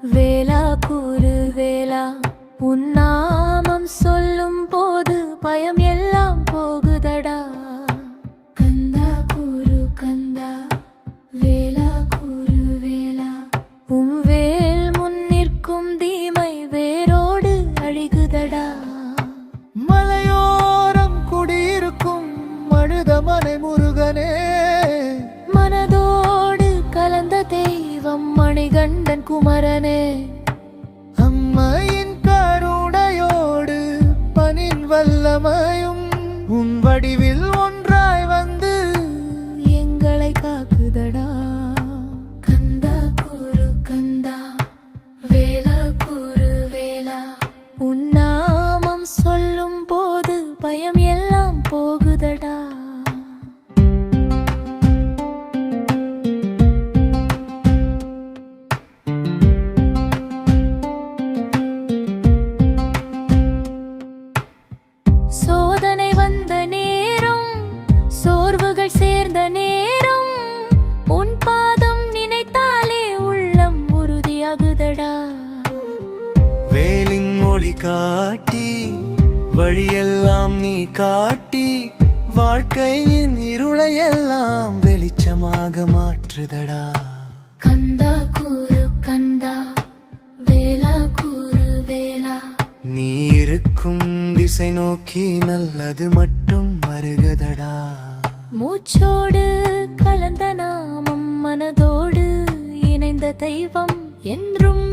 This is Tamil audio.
வேலா கூறு வேலா, உன் நாமம் சொல்லும் போது பயம் எல்லாம் போகுதடா. கந்தா கூறு கந்தா, வேலா கூறு வேலா, உம் வேல் முன் நிற்கும் தீமை வேரோடு அழிகுதடா. மலையோரம் குடியிருக்கும் மனிதமனை முருகனே, மனதோடு கலந்த தெய்வம் மணிகண்டன் குமரனே. அம்மையின் கருணையோடு பனின் வல்லமையும் உன் வடிவில் ஒன்றாய் வந்து எங்களை காக்குதடா. கந்தா கூறு கந்தா, வேலா கூறு வேலா, உன் நாமம் சொல்லும் போது பயம் எல்லாம் போகுதடா. சோதனை வந்த நேரம், சோர்வுகள் சேர்ந்த நேரம், உன் பாதம் நினைத்தாலே உள்ளம் உறுதியாகுதடா. வேலின் மொழி காட்டி வழியெல்லாம் நீ காட்டி வாழ்க்கையின் இருளையெல்லாம் வெளிச்சமாக மாற்றுதடா. கந்தா கூறு கந்தா, வேலா கூறு வேலா, நீ இருக்கும் திசை நோக்கி நல்லது மட்டும் வருகதடா. மூச்சோடு கலந்த நாமம், மனதோடு இணைந்த தெய்வம் என்றும்